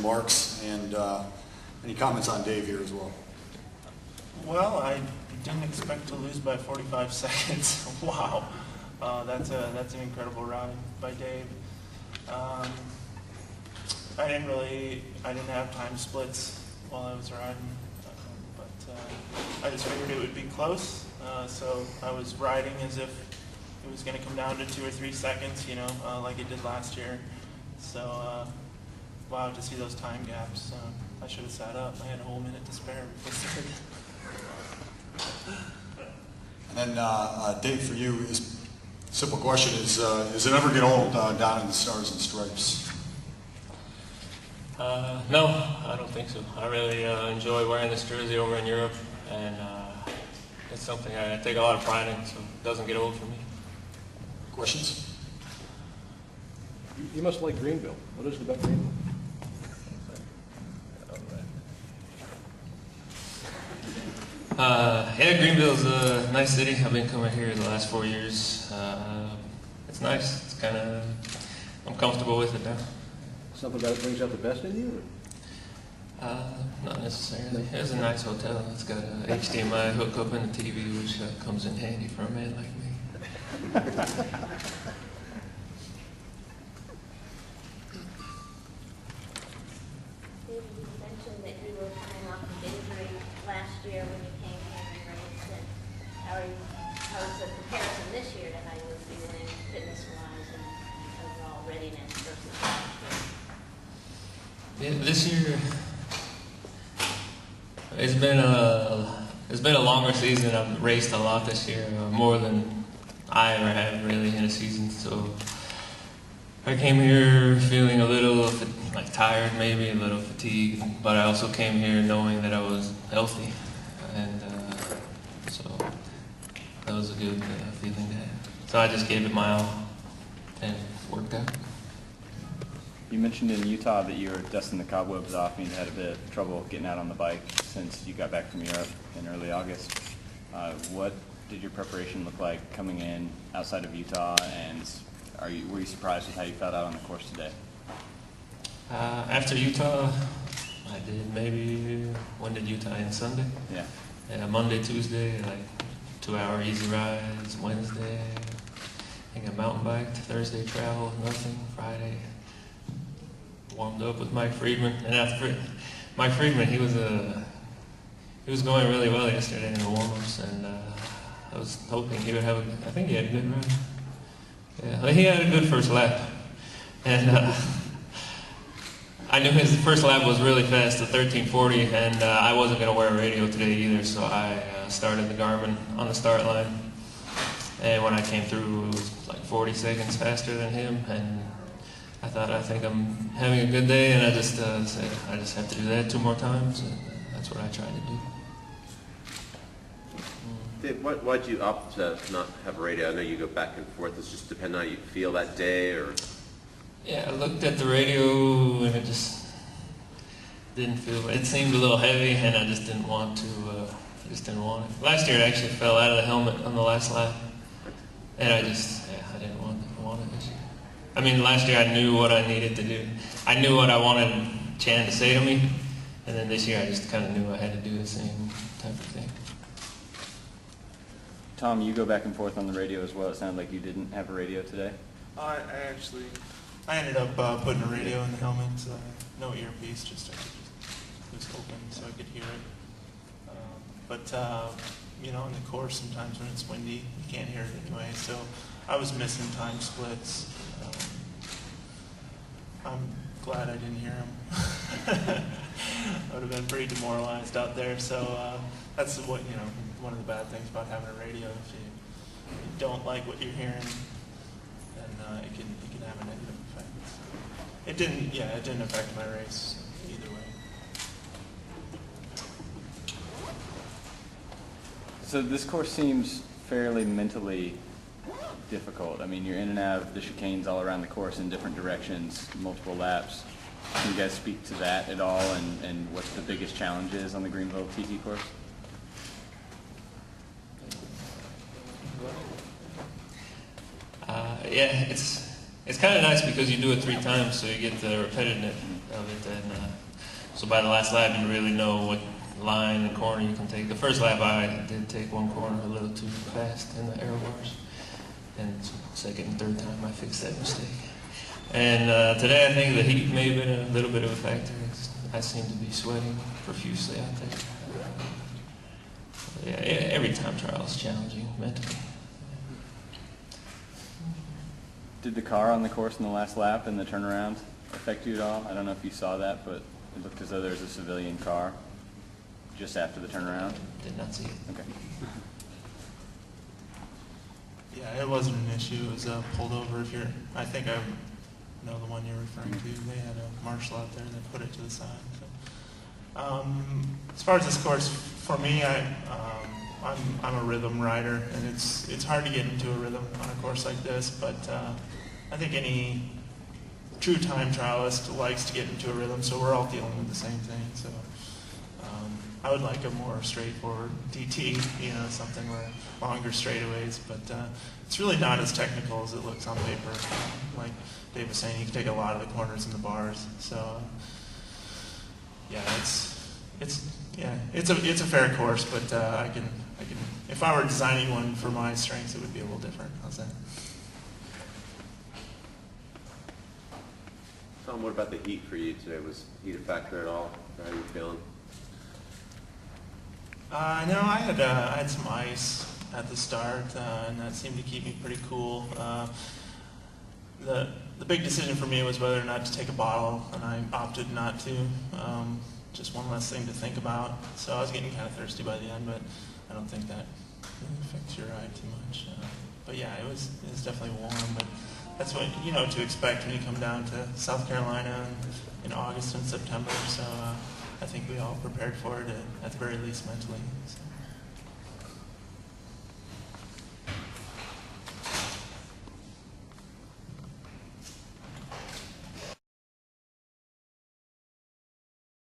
remarks, and any comments on Dave here as well. Well, I didn't expect to lose by 45 seconds. Wow, that's an incredible ride by Dave. I didn't have time splits while I was riding, but I just figured it would be close. So I was riding as if it was going to come down to 2 or 3 seconds, you know, like it did last year. So, wow, to see those time gaps. I should have sat up. I had a whole minute to spare before And then, Dave, for you, simple question is it ever get old down in the Stars and Stripes? No, I don't think so. I really enjoy wearing this jersey over in Europe, and it's something I take a lot of pride in, so it doesn't get old for me. Questions? You must like Greenville. What is it about Greenville? Yeah, Greenville's a nice city. I've been coming here the last 4 years. It's nice. It's kind of, I'm comfortable with it now. Something about it brings out the best in you? Not necessarily. It's a nice hotel. It's got a HDMI hookup and a TV, which comes in handy for a man like me. David, you mentioned that you were coming off of injury last year when you came here and raced. And how is the comparison this year to how you were feeling fitness-wise and overall readiness versus last year? Yeah, this year it's been a longer season. I've raced a lot this year, more than I ever have really in a season. So I came here feeling a little like tired, maybe a little fatigued, but I also came here knowing that I was healthy, and so that was a good feeling to have. So I just gave it my all, and it worked out. You mentioned in Utah that you were dusting the cobwebs off and you had a bit of trouble getting out on the bike since you got back from Europe in early August. What did your preparation look like coming in outside of Utah, and were you surprised with how you felt out on the course today? After Utah, I did maybe, when did Utah end? Sunday? Yeah. Monday, Tuesday, like 2-hour easy rides. Wednesday, I think I mountain biked. Thursday, travel, nothing. Friday, warmed up with Mike Friedman, and after Mike Friedman, he was going really well yesterday in the warm-ups, and I was hoping he would have I think he had a good run. Yeah, he had a good first lap, and I knew his first lap was really fast, a 13:40, and I wasn't going to wear a radio today either, so I started the Garmin on the start line, and when I came through, it was like 40 seconds faster than him, and I think I'm having a good day, and I just said I just have to do that 2 more times, and that's what I tried to do. Dave, why'd you opt to not have a radio? I know you go back and forth. Does it just depend on how you feel that day, or? Yeah, I looked at the radio, and it just didn't feel. It seemed a little heavy, and I just didn't want to. Just didn't want it. Last year, it actually fell out of the helmet on the last lap, and I didn't want it this year. I mean, last year I knew what I needed to do. I knew what I wanted Chan to say to me, and then this year I just kind of knew I had to do the same type of thing. Tom, you go back and forth on the radio as well. It sounded like you didn't have a radio today. I ended up putting a radio in the helmet, no earpiece, just open so I could hear it. But you know, in the course, sometimes when it's windy, you can't hear it anyway. So I was missing time splits. I'm glad I didn't hear him. I would have been pretty demoralized out there. So that's one of the bad things about having a radio. If you don't like what you're hearing, then it can have a negative effect. So it didn't affect my race either way. So this course seems fairly mentally difficult. I mean, you're in and out of the chicanes all around the course in different directions, multiple laps. Can you guys speak to that at all, and what the biggest challenge is on the Greenville TT course? Yeah, it's kind of nice because you do it 3 times, so you get the repetitiveness of it. And so by the last lap, you really know what line and corner you can take. The first lap, I did take one corner a little too fast in the air wars. And second and third time, I fixed that mistake. And today, I think the heat may have been a little bit of a factor. I seem to be sweating profusely out there. Yeah, every time trial is challenging mentally. Did the car on the course in the last lap and the turnaround affect you at all? I don't know if you saw that, but it looked as though there was a civilian car just after the turnaround. Did not see it. Okay. Yeah, it wasn't an issue. It was pulled over. I think I know the one you're referring to. They had a marshal out there that put it to the side. So. As far as this course, for me, I'm a rhythm rider, and it's hard to get into a rhythm on a course like this. But I think any true time trialist likes to get into a rhythm. So we're all dealing with the same thing. So. I would like a more straightforward DT, something where longer straightaways, but it's really not as technical as it looks on paper. Like Dave was saying, you can take a lot of the corners and the bars. So yeah, it's a fair course, but I can if I were designing one for my strengths, it would be a little different. How's that? Tom, what about the heat for you today? Was heat a factor at all? How are you feeling? No, I had some ice at the start, and that seemed to keep me pretty cool. The big decision for me was whether or not to take a bottle, and I opted not to. Just one less thing to think about. So I was getting kind of thirsty by the end, but I don't think that really affects your ride too much. But yeah, it was definitely warm, but that's what to expect when you come down to South Carolina in August and September. So. I think we all prepared for it, at the very least mentally. So.